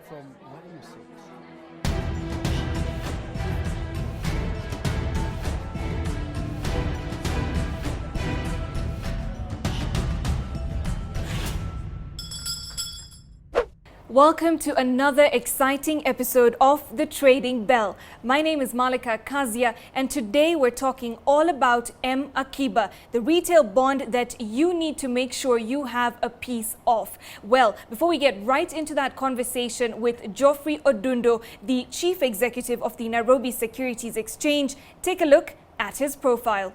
from what do you see? Welcome to another exciting episode of The Trading Bell. My name is Maalika, Kazia, and today we're talking all about M-Akiba, the retail bond that you need to make sure you have a piece of. Well, before we get right into that conversation with Geoffrey Odundo, the Chief Executive of the Nairobi Securities Exchange, take a look at his profile.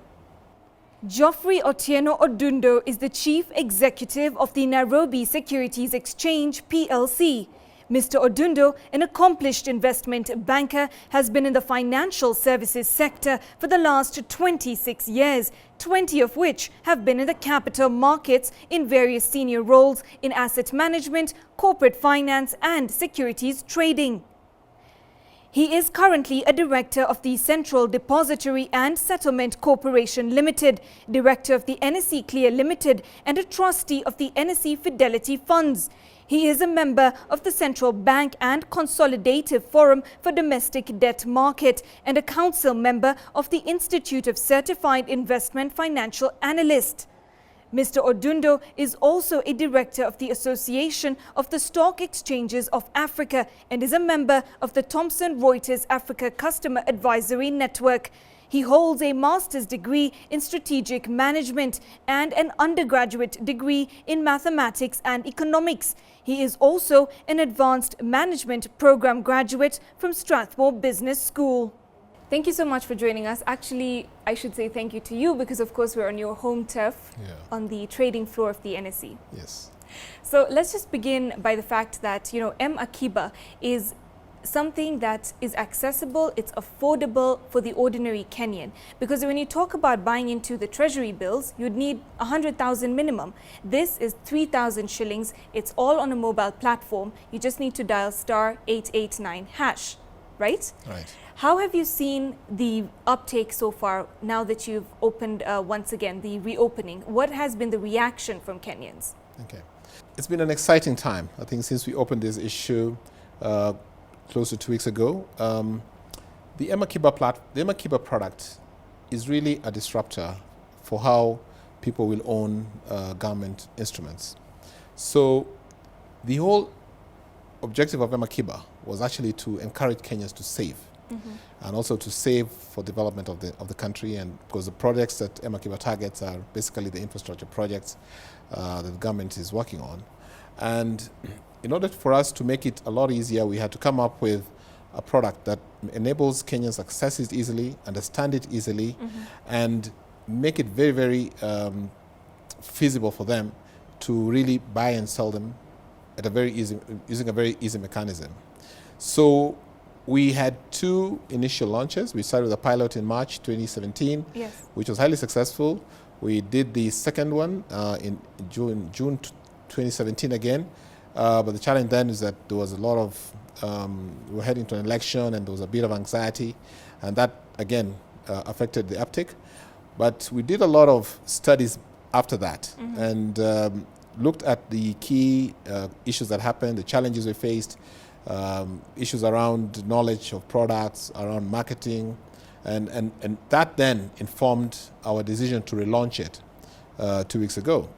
Geoffrey Odundo is the Chief Executive of the Nairobi Securities Exchange PLC. Mr. Odundo, an accomplished investment banker, has been in the financial services sector for the last 26 years, 20 of which have been in the capital markets in various senior roles in asset management, corporate finance and securities trading. He is currently a director of the Central Depository and Settlement Corporation Limited, director of the NSE Clear Limited, and a trustee of the NSE Fidelity Funds. He is a member of the Central Bank and Consolidative Forum for Domestic Debt Market and a council member of the Institute of Certified Investment Financial Analysts. Mr. Odundo is also a director of the Association of the Stock Exchanges of Africa and is a member of the Thomson Reuters Africa Customer Advisory Network. He holds a master's degree in strategic management and an undergraduate degree in mathematics and economics. He is also an advanced management program graduate from Strathmore Business School. Thank you so much for joining us. Actually, I should say thank you to you because, of course, we're on your home turf on the trading floor of the NSE. Yes. So let's just begin by the fact that, M-Akiba is something that is accessible, it's affordable for the ordinary Kenyan. Because when you talk about buying into the treasury bills, you'd need 100,000 minimum. This is 3,000 shillings. It's all on a mobile platform. You just need to dial *889#, right? Right. How have you seen the uptake so far now that you've opened once again, the reopening? What has been the reaction from Kenyans? Okay. It's been an exciting time, I think, since we opened this issue close to 2 weeks ago. The M-Akiba product is really a disruptor for how people will own government instruments. So the whole objective of M-Akiba was actually to encourage Kenyans to save. And also to save for development of the country, and because the projects that M-Akiba targets are basically the infrastructure projects that the government is working on. And in order for us to make it a lot easier, we had to come up with a product that enables Kenyans access it easily, understand it easily, and make it very, very feasible for them to really buy and sell them at using a very easy mechanism. So we had 2 initial launches. We started with a pilot in March 2017, which was highly successful. We did the second one in June 2017 again. But the challenge then is that there was a lot of, we were heading to an election and there was a bit of anxiety. And that, again, affected the uptake. But we did a lot of studies after that and looked at the key issues that happened, the challenges we faced, issues around knowledge of products, around marketing, and that then informed our decision to relaunch it 2 weeks ago.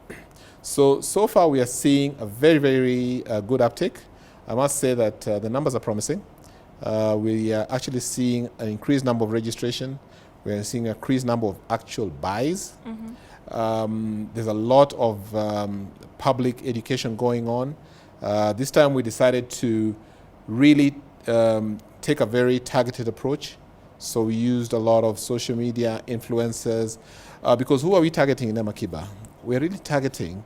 So far we are seeing a very, very good uptake. I must say that the numbers are promising. We are actually seeing an increased number of registration. We are seeing an increased number of actual buys. There's a lot of public education going on. This time we decided to really take a very targeted approach. So we used a lot of social media influencers because who are we targeting in M-Akiba? We're really targeting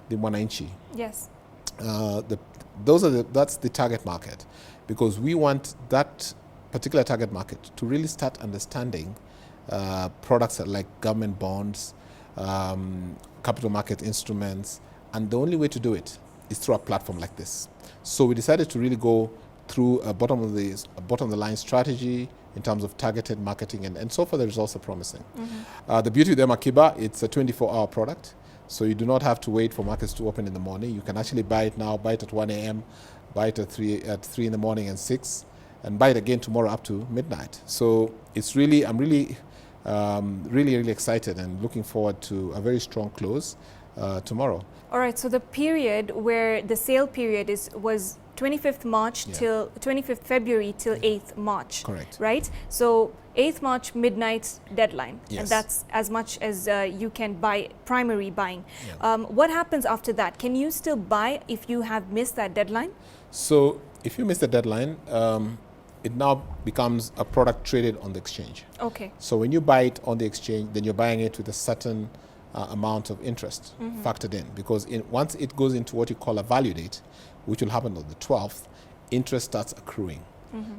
the Mwananchi. Yes. That's the target market, because we want that particular target market to really start understanding products like government bonds, capital market instruments, and the only way to do it is through a platform like this. So we decided to really go through a bottom of the line strategy in terms of targeted marketing, and so far the results are promising. The beauty with M-Akiba, it's a 24-hour product, so you do not have to wait for markets to open in the morning. You can actually buy it now, buy it at 1 a.m., buy it at 3 in the morning and 6, and buy it again tomorrow up to midnight. So it's really, I'm really excited and looking forward to a very strong close tomorrow. All right, so the period where the sale period was 25th March till 25th February till 8th March. Correct. Right? So 8th March midnight deadline. Yes. And that's as much as you can buy primary buying. Yeah. What happens after that? Can you still buy if you have missed that deadline? So if you miss the deadline, it now becomes a product traded on the exchange. Okay. So when you buy it on the exchange, then you're buying it with a certain amount of interest factored in, because once it goes into what you call a value date, which will happen on the 12th, interest starts accruing.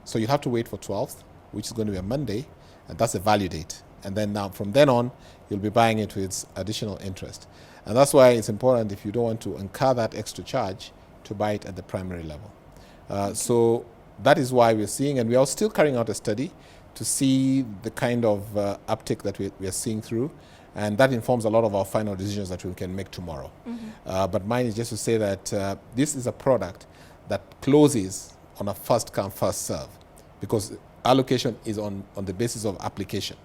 So you have to wait for 12th, which is going to be a Monday, and that's the value date. And then now from then on, you'll be buying it with additional interest. And that's why it's important, if you don't want to incur that extra charge, to buy it at the primary level. So that is why we're seeing, and we are still carrying out a study to see the kind of uptick that we are seeing through. And that informs a lot of our final decisions that we can make tomorrow. But mine is just to say that this is a product that closes on a first come, first serve, because allocation is on the basis of application.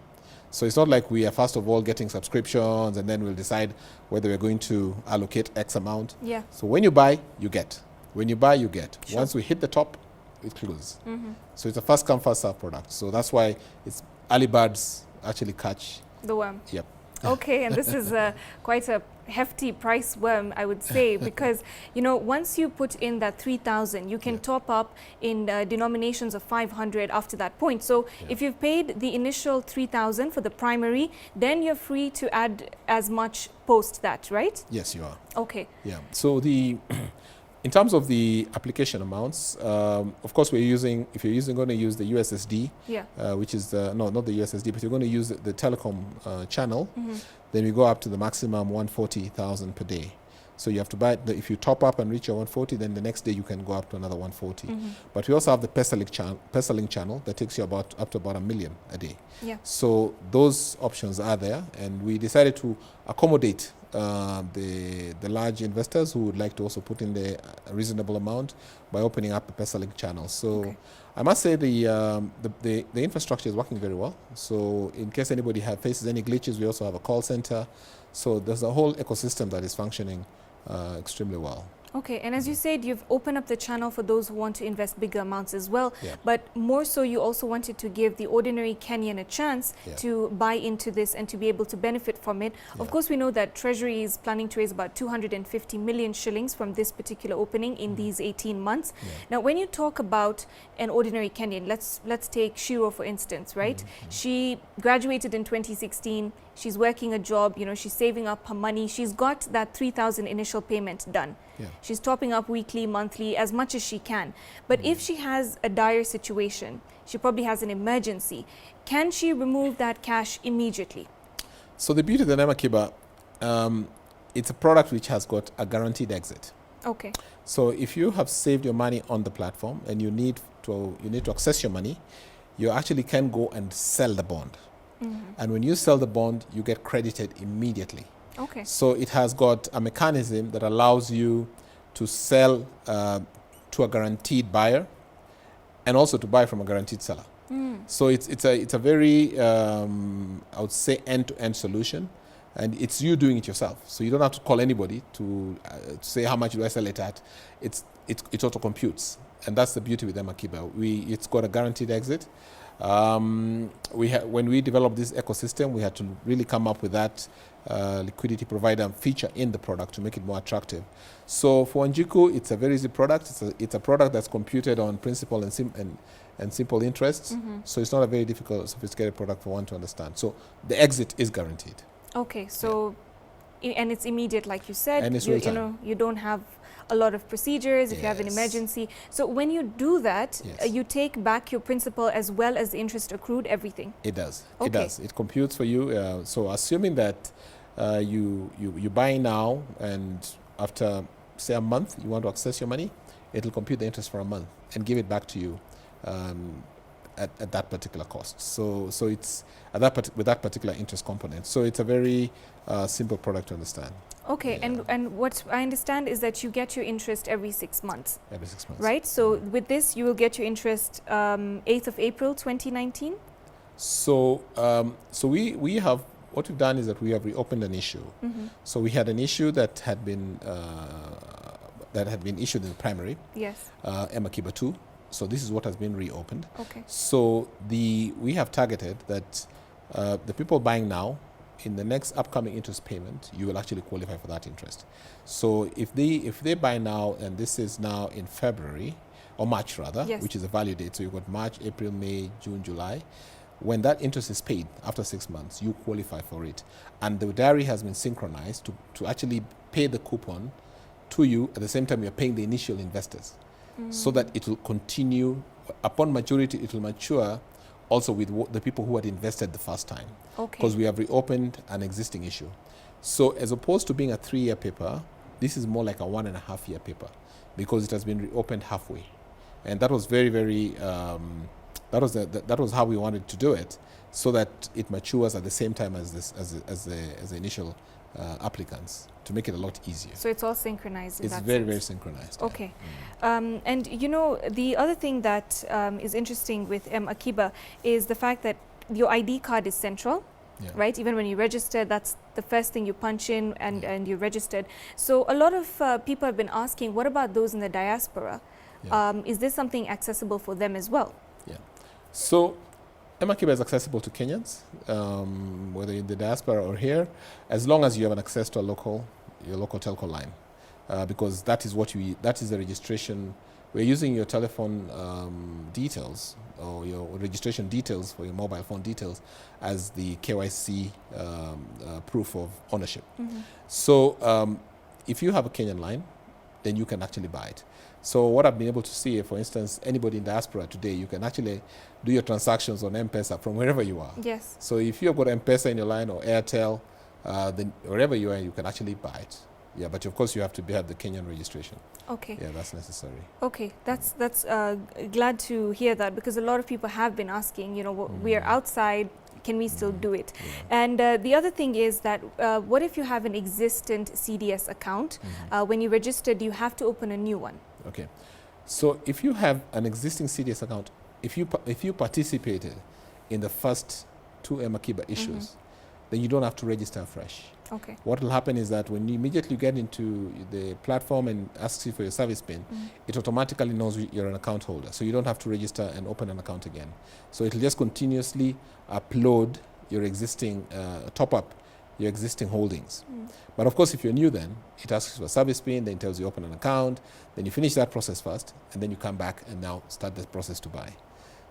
So it's not like we are first of all getting subscriptions and then we'll decide whether we're going to allocate X amount. Yeah. So when you buy, you get. When you buy, you get. Sure. Once we hit the top, it closes. So it's a first come, first serve product. So that's why it's early birds actually catch. The worm. Yep. Okay, and this is quite a hefty price worm, I would say, because, you know, once you put in that 3,000, you can top up in denominations of 500 after that point. So if you've paid the initial 3,000 for the primary, then you're free to add as much post that, right? Yes, you are. Okay. Yeah. So in terms of the application amounts, of course, if you're going to use the USSD, which is not the USSD, but you're going to use the telecom channel, then we go up to the maximum 140,000 per day. So you have to buy it. If you top up and reach your 140, then the next day you can go up to another 140. But we also have the Pesalink channel that takes you up to about $1 million a day. Yeah. So those options are there, and we decided to accommodate the large investors who would like to also put in a reasonable amount by opening up a Pesalink channel. So I must say the infrastructure is working very well. So in case anybody faces any glitches, we also have a call center. So there's a whole ecosystem that is functioning extremely well. Okay, and as you said, you've opened up the channel for those who want to invest bigger amounts as well. Yeah. But more so, you also wanted to give the ordinary Kenyan a chance to buy into this and to be able to benefit from it. Of course, we know that Treasury is planning to raise about 250 million shillings from this particular opening in these 18 months. Now, when you talk about an ordinary Kenyan, let's take Shiro, for instance, right? She graduated in 2016. She's working a job, you know, she's saving up her money. She's got that 3,000 initial payment done. She's topping up weekly, monthly, as much as she can. But if she has a dire situation, she probably has an emergency, can she remove that cash immediately? So the beauty of the M-Akiba, it's a product which has got a guaranteed exit. Okay. So if you have saved your money on the platform and you need to access your money, you actually can go and sell the bond. And when you sell the bond, you get credited immediately. Okay. So it has got a mechanism that allows you to sell to a guaranteed buyer and also to buy from a guaranteed seller. So it's a very, I would say, end-to-end solution. And it's you doing it yourself. So you don't have to call anybody to say how much do I sell it at. It auto computes. And that's the beauty with M-Akiba. It's got a guaranteed exit. When we developed this ecosystem, we had to really come up with that liquidity provider feature in the product to make it more attractive. So for Wanjiku, it's a very easy product. It's a product that's computed on principal and simple interests. So it's not a very difficult, sophisticated product for one to understand. So the exit is guaranteed. Okay, so and it's immediate, like you said. And it's you know, you don't have a lot of procedures if you have an emergency. So when you do that, you take back your principal as well as the interest accrued, everything. It does. Okay. It does. It computes for you. So assuming that you buy now and after say a month you want to access your money, it'll compute the interest for a month and give it back to you at that particular cost. So it's at with that particular interest component. So it's a very simple product to understand. Okay, and what I understand is that you get your interest every 6 months. Every 6 months. Right? So with this, you will get your interest 8th of April 2019? So we have, what we've done is that we have reopened an issue. So we had an issue that had been issued in the primary. Yes. M-Akiba 2. So this is what has been reopened. Okay. So we have targeted that the people buying now, in the next upcoming interest payment, you will actually qualify for that interest. So if they buy now, and this is now in February, or March rather, yes, which is a value date, so you've got March, April, May, June, July. When that interest is paid after 6 months, you qualify for it. And the diary has been synchronized to actually pay the coupon to you at the same time you're paying the initial investors. So that it will continue, upon maturity, it will mature also with the people who had invested the first time. Okay. Because we have reopened an existing issue. So as opposed to being a 3-year paper, this is more like a 1.5-year paper because it has been reopened halfway. And that was very, very, that was how we wanted to do it, so that it matures at the same time as the initial applicants, to make it a lot easier. So it's all synchronized in it's that very, sense. very synchronized. Okay. Yeah. And you know, the other thing that is interesting with M-Akiba is the fact that your ID card is central, right? Even when you register, that's the first thing you punch in and you're registered. So a lot of people have been asking, what about those in the diaspora? Is this something accessible for them as well? Yeah. So M-Akiba is accessible to Kenyans, whether in the diaspora or here, as long as you have an access to your local telco line, because that is the registration. We're using your telephone details or your registration details for your mobile phone details as the KYC proof of ownership. So if you have a Kenyan line, then you can actually buy it. So what I've been able to see, for instance, anybody in diaspora today, you can actually do your transactions on M-Pesa from wherever you are. Yes. So if you've got M-Pesa in your line or Airtel, then wherever you are, you can actually buy it. Yeah, but of course you have to have the Kenyan registration. Okay. Yeah, that's necessary. Okay, that's glad to hear that, because a lot of people have been asking, you know, we are outside, can we still do it? And the other thing is that what if you have an existent CDS account? When you register, do you have to open a new one? Okay, so if you have an existing CDS account, if you participated in the first 2 M-Akiba issues, then you don't have to register afresh. Okay. What will happen is that when you immediately get into the platform and asks you for your service PIN, it automatically knows you're an account holder. So you don't have to register and open an account again. So it'll just continuously upload your existing, top up your existing holdings. But of course, if you're new, then it asks you for a service PIN, then it tells you open an account, then you finish that process first, and then you come back and now start the process to buy.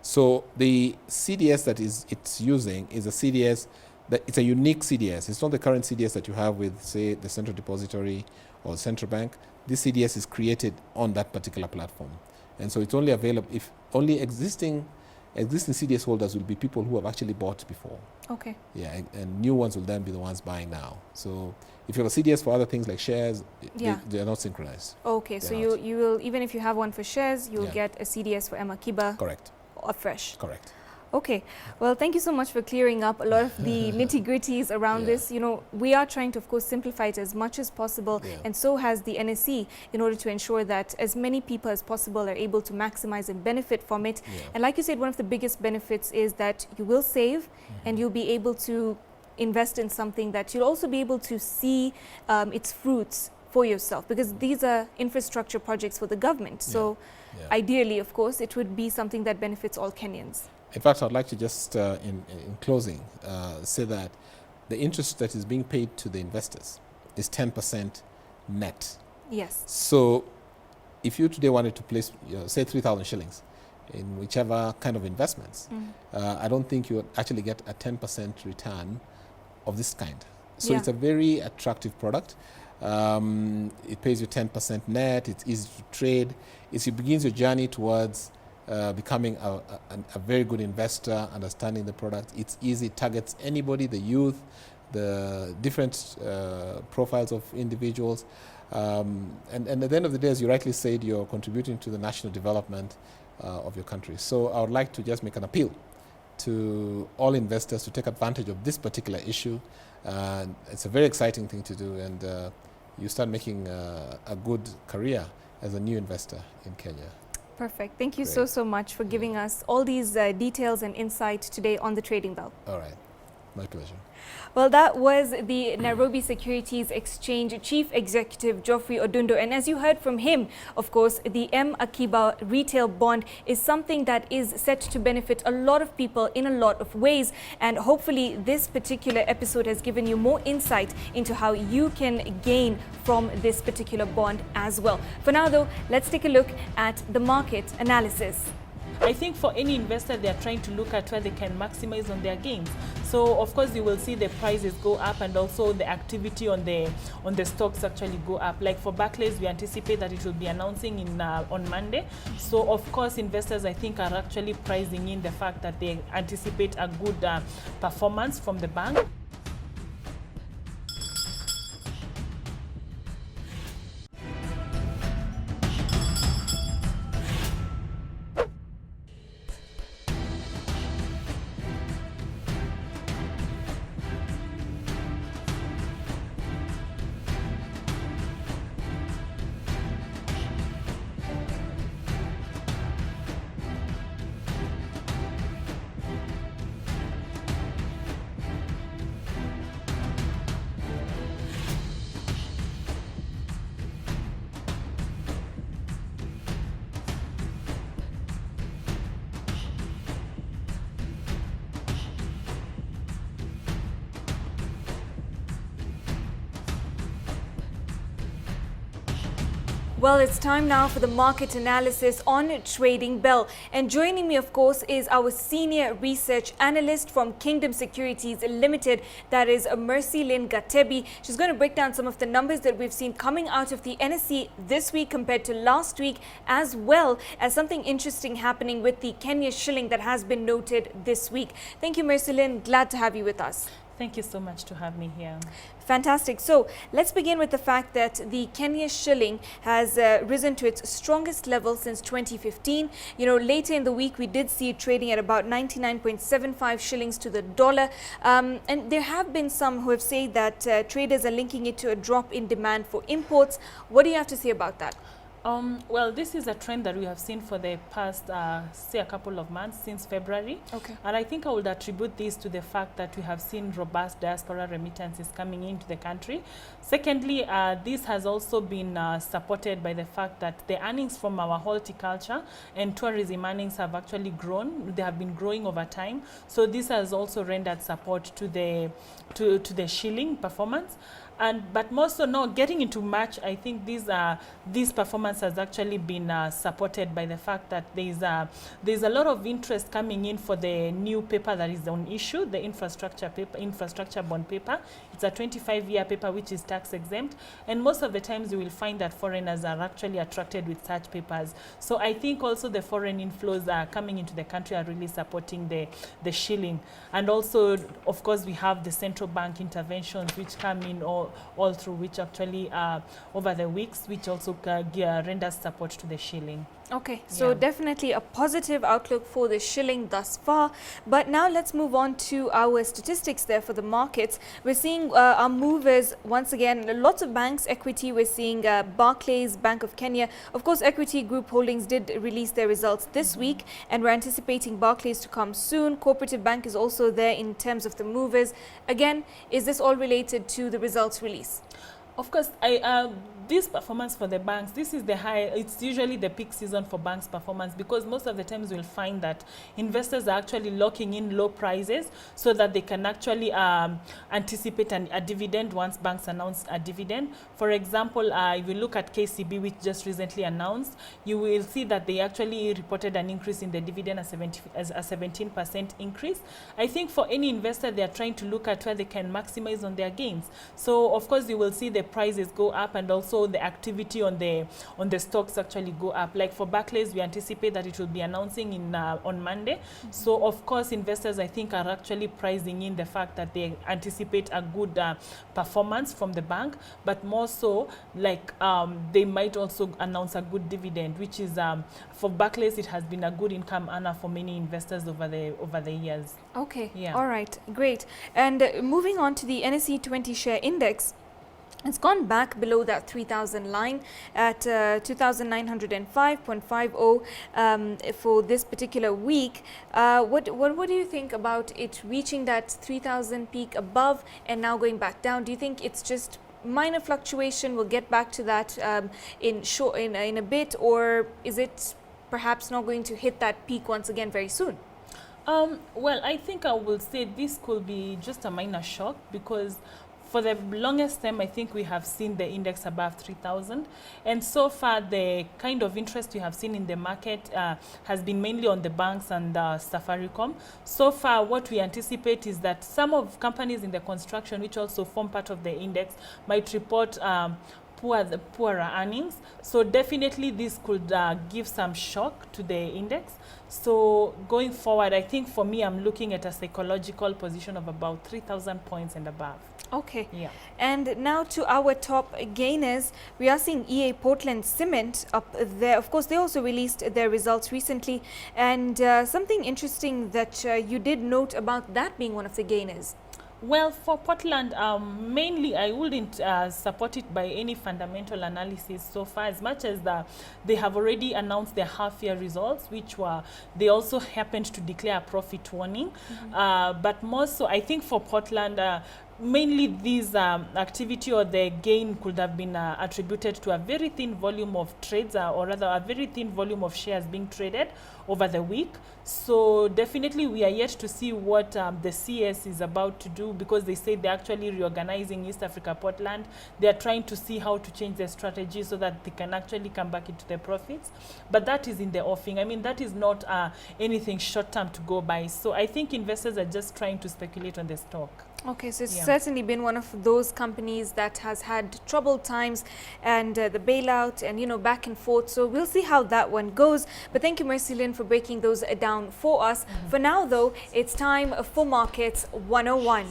So the CDS that it's using is a CDS it's a unique CDS. It's not the current CDS that you have with, say, the Central Depository or Central Bank. This CDS is created on that particular platform. And so it's only available if only existing CDS holders will be people who have actually bought before. Okay. Yeah, and new ones will then be the ones buying now. So if you have a CDS for other things like shares, they are not synchronized. Okay, so you will, even if you have one for shares, you'll get a CDS for M-Akiba. Correct. Afresh. Correct. Okay, well, thank you so much for clearing up a lot of the nitty-gritties around this. You know, we are trying to, of course, simplify it as much as possible, and so has the NSE, in order to ensure that as many people as possible are able to maximize and benefit from it. And like you said, one of the biggest benefits is that you will save, and you'll be able to invest in something that you'll also be able to see its fruits for yourself, because these are infrastructure projects for the government. So ideally, of course, it would be something that benefits all Kenyans. In fact, I'd like to just, in closing, say that the interest that is being paid to the investors is 10% net. Yes. So if you today wanted to place, say, 3,000 shillings in whichever kind of investments, I don't think you would actually get a 10% return of this kind. So it's a very attractive product. It pays you 10% net. It's easy to trade. It begins your journey towards becoming a very good investor, understanding the product. It's easy, it targets anybody, the youth, the different profiles of individuals. And at the end of the day, as you rightly said, you're contributing to the national development of your country. So I would like to just make an appeal to all investors to take advantage of this particular issue. And it's a very exciting thing to do, and you start making a good career as a new investor in Kenya. Perfect. Thank you Great. so much for giving us all these details and insight today on the Trading Bell. All right. My pleasure. Well, that was the Nairobi Securities Exchange Chief Executive Geoffrey Odundo. And as you heard from him, of course, the M-Akiba retail bond is something that is set to benefit a lot of people in a lot of ways. And hopefully this particular episode has given you more insight into how you can gain from this particular bond as well. For now, though, let's take a look at the market analysis. I think for any investor, they are trying to look at where they can maximize on their gains. So of course you will see the prices go up, and also the activity on the stocks actually go up. Like for Barclays, we anticipate that it will be announcing on Monday. So of course investors, I think, are actually pricing in the fact that they anticipate a good performance from the bank. Well, it's time now for the market analysis on Trading Bell. And joining me, of course, is our senior research analyst from Kingdom Securities Limited, that is Mercy Lynn Gatebi. She's going to break down some of the numbers that we've seen coming out of the NSE this week compared to last week, as well as something interesting happening with the Kenya shilling that has been noted this week. Thank you, Mercy Lynn. Glad to have you with us. Thank you so much to have me here. Fantastic. So let's begin with the fact that the Kenya shilling has risen to its strongest level since 2015. You know, later in the week, we did see it trading at about 99.75 shillings to the dollar. And there have been some who have said that traders are linking it to a drop in demand for imports. What do you have to say about that? Well, this is a trend that we have seen for the past, say, a couple of months, since February. Okay. And I think I would attribute this to the fact that we have seen robust diaspora remittances coming into the country. Secondly, this has also been supported by the fact that the earnings from our horticulture and tourism earnings have actually grown. They have been growing over time. So this has also rendered support to the shilling performance. But more so now, getting into March, I think this performance has actually been supported by the fact that there's a lot of interest coming in for the new paper that is on issue, the infrastructure bond paper. It's a 25-year paper which is tax exempt, and most of the times you will find that foreigners are actually attracted with such papers. So I think also the foreign inflows are coming into the country are really supporting the shilling. And also, of course, we have the central bank interventions which come in all through, which actually over the weeks, which also renders support to the shilling. Okay, so definitely a positive outlook for the shilling thus far. But now let's move on to our statistics there for the markets. We're seeing our movers once again, lots of banks, equity. We're seeing Barclays, Bank of Kenya. Of course, Equity Group Holdings did release their results this week, and we're anticipating Barclays to come soon. Cooperative Bank is also there in terms of the movers. Again, is this all related to the results release? Of course, this performance for the banks, this is the high, it's usually the peak season for banks' performance, because most of the times you'll find that investors are actually locking in low prices so that they can actually anticipate a dividend once banks announce a dividend. For example, if you look at KCB, which just recently announced, you will see that they actually reported an increase in the dividend as a 17% increase. I think for any investor, they are trying to look at where they can maximize on their gains. So of course, you will see the prices go up, and also also the activity on the stocks actually go up. Like for Barclays, we anticipate that it will be announcing on Monday. So of course, investors, I think, are actually pricing in the fact that they anticipate a good performance from the bank, but more so, like they might also announce a good dividend, which is for Barclays, it has been a good income earner for many investors over the years. Okay. Yeah. All right. Great. And moving on to the NSE 20 share index. It's gone back below that 3,000 line at 2,905.50 for this particular week. What do you think about it reaching that 3,000 peak above and now going back down? Do you think it's just minor fluctuation? We'll get back to that in a bit, or is it perhaps not going to hit that peak once again very soon? Well, I think I will say this could be just a minor shock, because for the longest time, I think we have seen the index above 3,000. And so far, the kind of interest we have seen in the market has been mainly on the banks and Safaricom. So far, what we anticipate is that some of companies in the construction, which also form part of the index, might report poorer earnings. So definitely this could give some shock to the index. So going forward, I think for me, I'm looking at a psychological position of about 3,000 points and above. Okay. Yeah. And now to our top gainers, we are seeing EA Portland Cement up there. Of course, they also released their results recently. And something interesting that you did note about that being one of the gainers. Well, for Portland, mainly I wouldn't support it by any fundamental analysis so far, as much as they have already announced their half-year results, which they also happened to declare a profit warning. But more so, I think for Portland, mainly this activity or the gain could have been attributed to a very thin volume of trades, or rather a very thin volume of shares being traded over the week. So definitely we are yet to see what the CS is about to do, because they say they're actually reorganizing East Africa Portland. They are trying to see how to change their strategy so that they can actually come back into the profits. But that is in the offing. I mean, that is not anything short-term to go by. So I think investors are just trying to speculate on the stock. Okay, so it's certainly been one of those companies that has had troubled times and the bailout and, you know, back and forth. So we'll see how that one goes. But thank you, Mercy Lynn, for breaking those down for us. For now, though, it's time for Markets 101.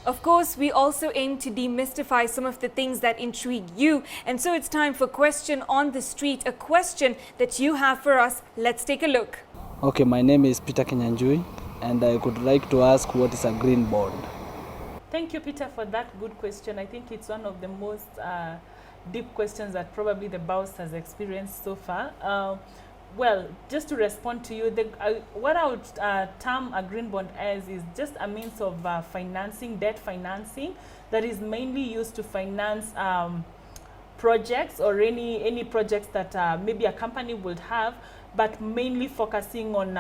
Of course, we also aim to demystify some of the things that intrigue you. And so it's time for Question on the Street, a question that you have for us. Let's take a look. Okay, my name is Peter Kenyanjui, and I would like to ask, what is a green bond? Thank you, Peter, for that good question. I think it's one of the most deep questions that probably the BOUS has experienced so far. Well, just to respond to you, what I would term a green bond as is just a means of financing, debt financing, that is mainly used to finance projects or any projects that maybe a company would have, but mainly focusing on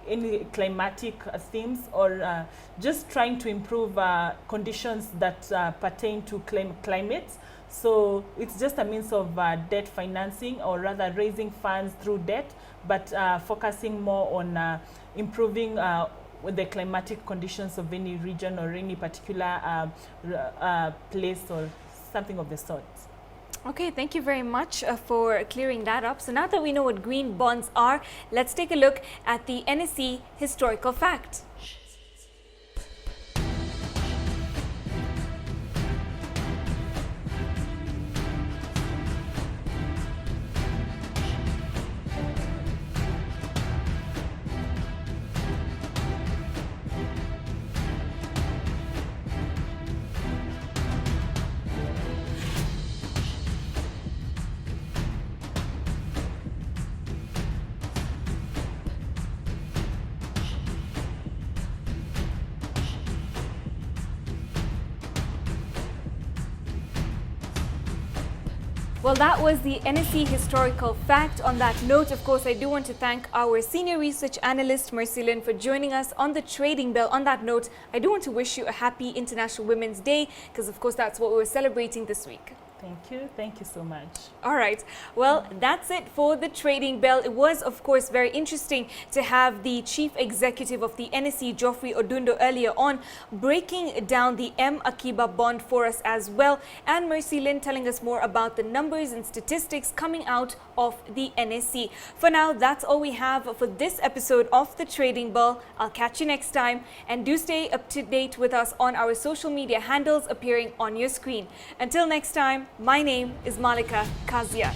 any climatic themes, or just trying to improve conditions that pertain to climate. So it's just a means of debt financing, or rather raising funds through debt, but focusing more on improving the climatic conditions of any region or any particular place or something of the sort. Okay, thank you very much for clearing that up. So now that we know what green bonds are, let's take a look at the NSE historical fact. Well, that was the NSE historical fact. On that note, of course, I do want to thank our senior research analyst, Mercy for joining us on the Trading Bell. On that note, I do want to wish you a happy International Women's Day, because of course that's what we're celebrating this week. Thank you. Thank you so much. All right. Well, that's it for the Trading Bell. It was, of course, very interesting to have the Chief Executive of the NSE, Geoffrey Odundo, earlier on breaking down the M-Akiba bond for us as well. And Mercy Lynn telling us more about the numbers and statistics coming out of the NSE. For now, that's all we have for this episode of the Trading Bell. I'll catch you next time. And do stay up to date with us on our social media handles appearing on your screen. Until next time, my name is Maalika Kazia.